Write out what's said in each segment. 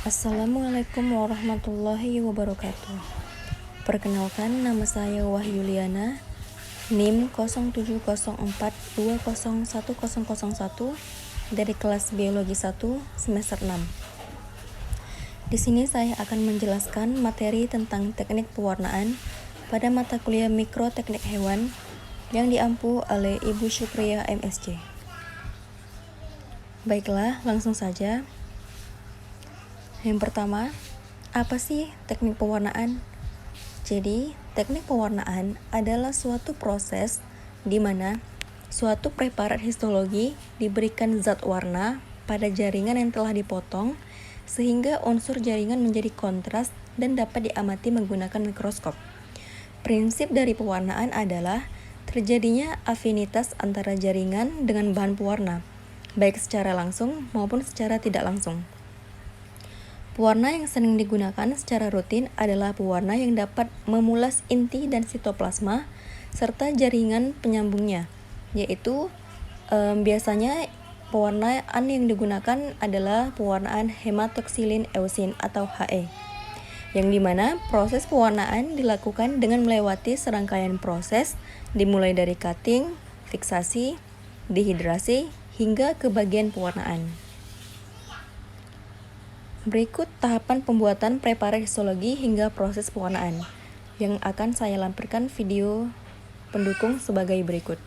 Assalamualaikum warahmatullahi wabarakatuh. Perkenalkan, nama saya Wahyuliana, NIM 0704201001 dari kelas Biologi 1 semester 6. Di sini saya akan menjelaskan materi tentang teknik pewarnaan pada mata kuliah Mikroteknik Hewan yang diampu oleh Ibu Syukriyah MSc. Baiklah, langsung saja. Yang pertama, apa sih teknik pewarnaan? Jadi, teknik pewarnaan adalah suatu proses di mana suatu preparat histologi diberikan zat warna pada jaringan yang telah dipotong sehingga unsur jaringan menjadi kontras dan dapat diamati menggunakan mikroskop. Prinsip dari pewarnaan adalah terjadinya afinitas antara jaringan dengan bahan pewarna, baik secara langsung maupun secara tidak langsung. Pewarna yang sering digunakan secara rutin adalah pewarna yang dapat memulas inti dan sitoplasma serta jaringan penyambungnya, yaitu biasanya pewarnaan yang digunakan adalah pewarnaan hematoksilin eusin atau HE, yang dimana proses pewarnaan dilakukan dengan melewati serangkaian proses dimulai dari cutting, fiksasi, dehidrasi, hingga ke bagian pewarnaan. Berikut tahapan pembuatan preparat histologi hingga proses pewarnaan yang akan saya lampirkan video pendukung sebagai berikut.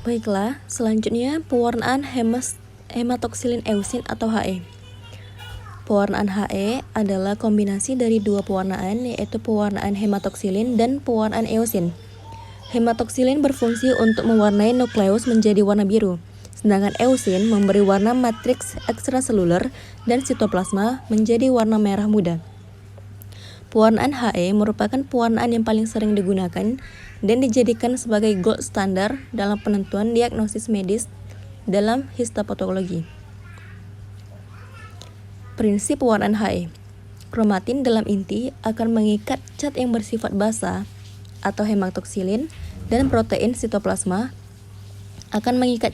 Baiklah, selanjutnya pewarnaan hematoksilin eusin atau He. Pewarnaan He adalah kombinasi dari dua pewarnaan, yaitu pewarnaan hematoksilin dan pewarnaan eusin. Hematoksilin berfungsi untuk mewarnai nukleus menjadi warna biru, sedangkan eusin memberi warna matriks ekstraseluler dan sitoplasma menjadi warna merah muda. Pewarnaan He merupakan pewarnaan yang paling sering digunakan dan dijadikan sebagai gold standar dalam penentuan diagnosis medis dalam histopatologi. Prinsip pewarnaan He. Kromatin dalam inti akan mengikat zat yang bersifat basa atau hematoksilin, dan protein sitoplasma akan mengikat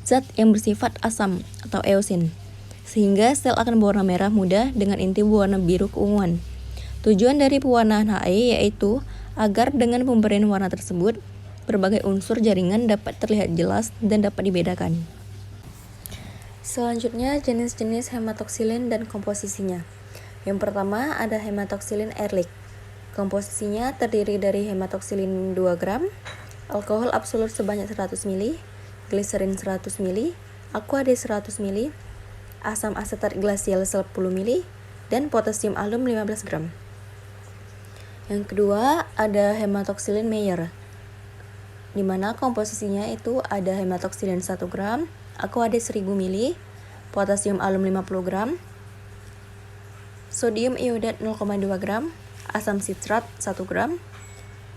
zat yang bersifat asam atau eusin, sehingga sel akan berwarna merah muda dengan inti berwarna biru keunguan. Tujuan dari pewarnaan He yaitu agar dengan pemberian warna tersebut, berbagai unsur jaringan dapat terlihat jelas dan dapat dibedakan. Selanjutnya, jenis-jenis hematoksilin dan komposisinya. Yang pertama ada hematoksilin Ehrlich. Komposisinya terdiri dari hematoksilin 2 gram, alkohol absolut sebanyak 100 ml, gliserin 100 ml, aqua D 100 ml, asam asetat glasial 10 ml, dan potasium alum 15 gram. Yang kedua ada hematoksilin Meyer, di mana komposisinya itu ada hematoksilin 1 gram, aqua D 1000 ml, potasium alum 50 gram, sodium iodat 0,2 gram, asam sitrat 1 gram,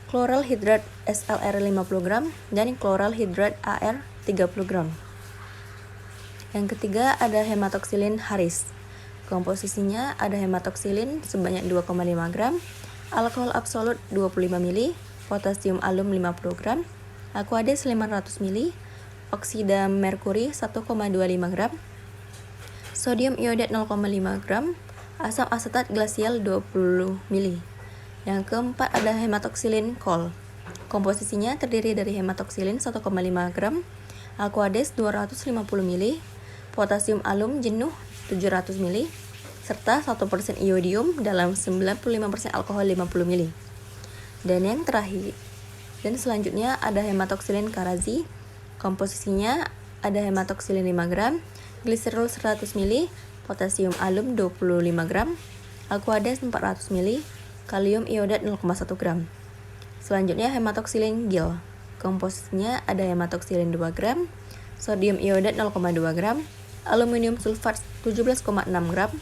chloral hidrat SLR 50 gram, dan chloral hidrat AR 30 gram. Yang ketiga ada hematoksilin Harris. Komposisinya ada hematoksilin sebanyak 2,5 gram, alkohol absolut 25 ml, potasium alum 50 gram, aqua D 500 ml, oksida merkuri 1,25 gram, sodium iodat 0,5 gram, asam asetat glasial 20 ml. Yang keempat ada hematoksilin Col. Komposisinya terdiri dari hematoksilin 1,5 gram, aqua D 250 ml, potasium alum jenuh 700 ml, serta 1% iodium dalam 95% alkohol 50 ml. Dan yang terakhir, dan selanjutnya ada hematoksilin Karazi. Komposisinya ada hematoksilin 5 gram, gliserol 100 ml, potasium alum 25 gram, aqua D 400 ml, kalium iodat 0,1 gram. Selanjutnya hematoksilin Gil. Komposisinya ada hematoksilin 2 gram, sodium iodat 0,2 gram, aluminium sulfat 17,6 gram,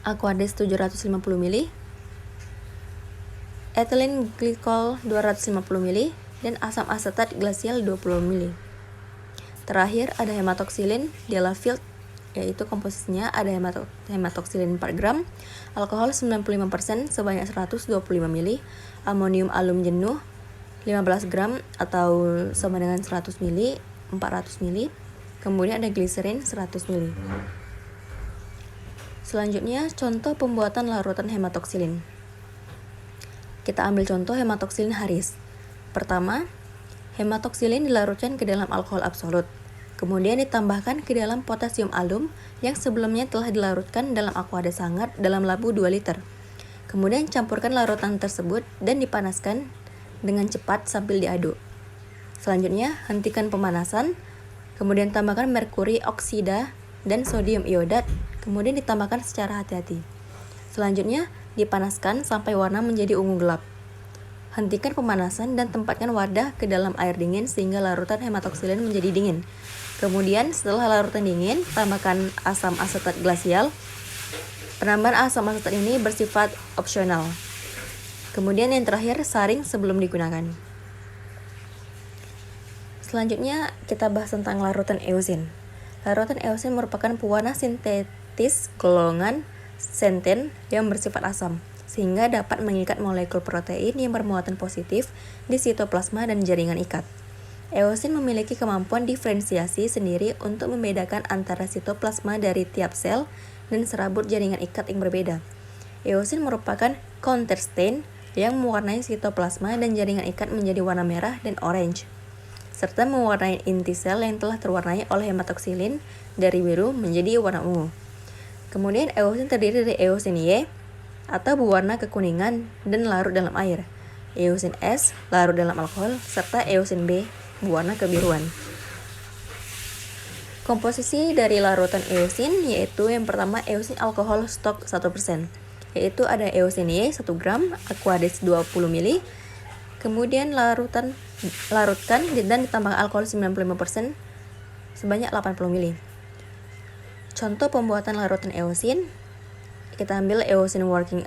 aqua D 750 ml, ethylene glycol 250 ml, dan asam asetat glasial 20 ml. Terakhir ada hematoksilin Delafield, yaitu komposisinya ada hematoksilin 4 gram, alkohol 95% sebanyak 125 ml, amonium alum jenuh 15 gram atau sama dengan 100 ml, 400 ml, kemudian ada gliserin 100 ml. Selanjutnya, contoh pembuatan larutan hematoksilin. Kita ambil contoh hematoksilin Harris. Pertama, hematoksilin dilarutkan ke dalam alkohol absolut, kemudian ditambahkan ke dalam potasium alum yang sebelumnya telah dilarutkan dalam aqua D hangat dalam labu 2 liter. Kemudian campurkan larutan tersebut dan dipanaskan dengan cepat sambil diaduk. Selanjutnya, hentikan pemanasan, kemudian tambahkan merkuri oksida dan sodium iodat, kemudian ditambahkan secara hati-hati. Selanjutnya, dipanaskan sampai warna menjadi ungu gelap. Hentikan pemanasan dan tempatkan wadah ke dalam air dingin sehingga larutan hematoksilin menjadi dingin. Kemudian setelah larutan dingin, tambahkan asam asetat glasial. Penambahan asam asetat ini bersifat opsional. Kemudian yang terakhir, saring sebelum digunakan. Selanjutnya kita bahas tentang larutan eusin. Larutan eusin merupakan pewarna sintetis golongan xanthen yang bersifat asam, sehingga dapat mengikat molekul protein yang bermuatan positif di sitoplasma dan jaringan ikat. Eusin memiliki kemampuan diferensiasi sendiri untuk membedakan antara sitoplasma dari tiap sel dan serabut jaringan ikat yang berbeda. Eusin merupakan counterstain yang mewarnai sitoplasma dan jaringan ikat menjadi warna merah dan orange, serta mewarnai inti sel yang telah terwarnai oleh hematoksilin dari biru menjadi warna ungu. Kemudian eusin terdiri dari eusin Y atau berwarna kekuningan dan larut dalam air, eusin S larut dalam alkohol, serta eusin B berwarna kebiruan. Komposisi dari larutan eosin yaitu yang pertama eosin alkohol stok 1%, yaitu ada eosin Y 1 gram, aquades 20 ml. Kemudian larutkan dan ditambahkan alkohol 95% sebanyak 80 ml. Contoh pembuatan larutan eosin, kita ambil eosin working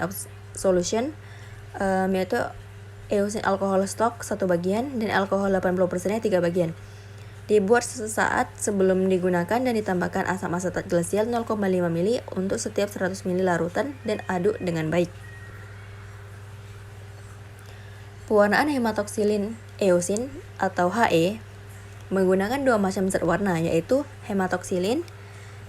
solution, yaitu eosin alkohol stok 1 bagian dan alkohol 80%-nya 3 bagian. Dibuat sesaat sebelum digunakan dan ditambahkan asam asetat glasial 0,5 ml untuk setiap 100 ml larutan dan aduk dengan baik. Pewarnaan hematoksilin eosin atau He menggunakan 2 macam zat warna, yaitu hematoksilin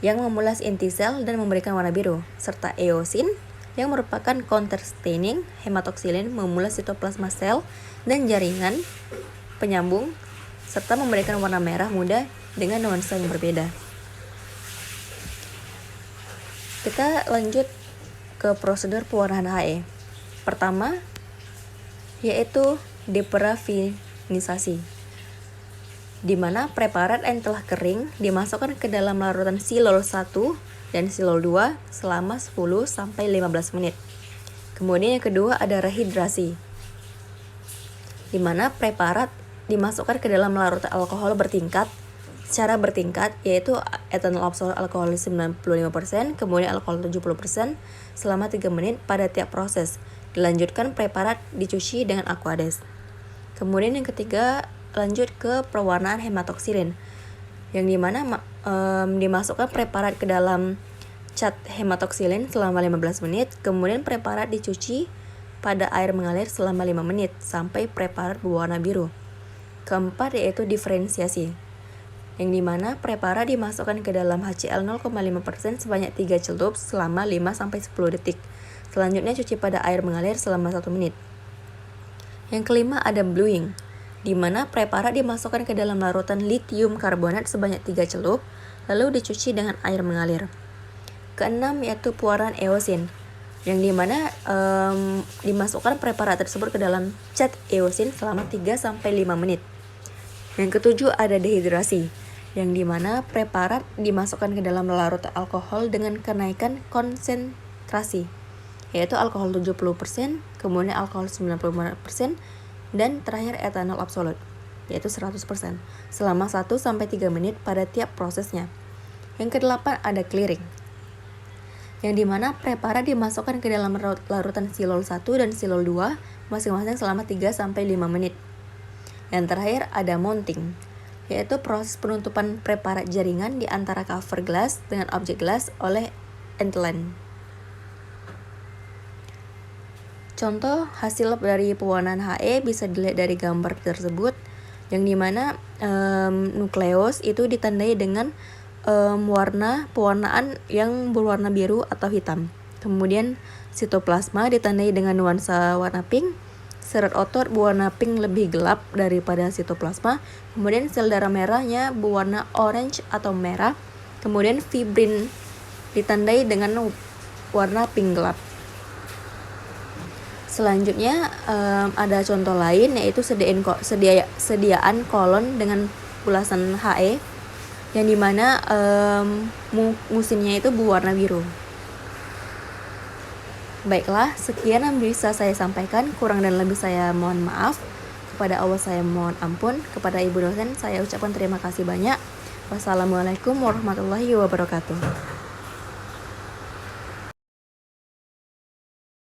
yang memulas inti sel dan memberikan warna biru, serta eosin yang merupakan counter staining. Hematoksilin memulas sitoplasma sel dan jaringan penyambung serta memberikan warna merah muda dengan nuansa yang berbeda. Kita lanjut ke prosedur pewarnaan He. Pertama, yaitu deparafinisasi, di mana preparat yang telah kering dimasukkan ke dalam larutan silol 1 dan silol 2 selama 10-15 menit. Kemudian yang kedua ada rehidrasi, di mana preparat dimasukkan ke dalam larutan alkohol secara bertingkat, yaitu etanol absolut alkohol 95%, kemudian alkohol 70% selama 3 menit pada tiap proses. Dilanjutkan preparat dicuci dengan aquades. Kemudian yang ketiga lanjut ke pewarnaan hematoksilin, yang dimana dimasukkan preparat ke dalam cat hematoksilin selama 15 menit, kemudian preparat dicuci pada air mengalir selama 5 menit sampai preparat berwarna biru. Keempat yaitu diferensiasi, yang dimana preparat dimasukkan ke dalam HCl 0,5% sebanyak 3 celup selama 5-10 detik. Selanjutnya cuci pada air mengalir selama 1 menit. Yang kelima ada bluing, di mana preparat dimasukkan ke dalam larutan litium karbonat sebanyak 3 celup, lalu dicuci dengan air mengalir. Keenam yaitu pewarnaan eosin, yang dimana dimasukkan preparat tersebut ke dalam cat eosin selama 3-5 menit. Yang ketujuh ada dehidrasi, yang dimana preparat dimasukkan ke dalam larutan alkohol dengan kenaikan konsentrasi, yaitu alkohol 70%, kemudian alkohol 95%, dan terakhir etanol absolut, yaitu 100%, selama 1-3 menit pada tiap prosesnya. Yang kedelapan ada clearing, yang dimana preparat dimasukkan ke dalam larutan silol 1 dan silol 2 masing-masing selama 3-5 menit. Yang terakhir ada mounting, yaitu proses penutupan preparat jaringan di antara cover gelas dengan objek gelas oleh entelen. Contoh hasil dari pewarnaan He bisa dilihat dari gambar tersebut, yang dimana nukleus itu ditandai dengan warna pewarnaan yang berwarna biru atau hitam. Kemudian sitoplasma ditandai dengan nuansa warna pink. Serat otot berwarna pink lebih gelap daripada sitoplasma. Kemudian sel darah merahnya berwarna orange atau merah. Kemudian fibrin ditandai dengan warna pink gelap. Selanjutnya ada contoh lain, yaitu sediaan kolon dengan ulasan He, yang dimana musimnya itu berwarna biru. Baiklah, sekian yang bisa saya sampaikan. Kurang dan lebih saya mohon maaf. Kepada Allah saya mohon ampun. Kepada Ibu dosen saya ucapkan terima kasih banyak. Wassalamualaikum warahmatullahi wabarakatuh.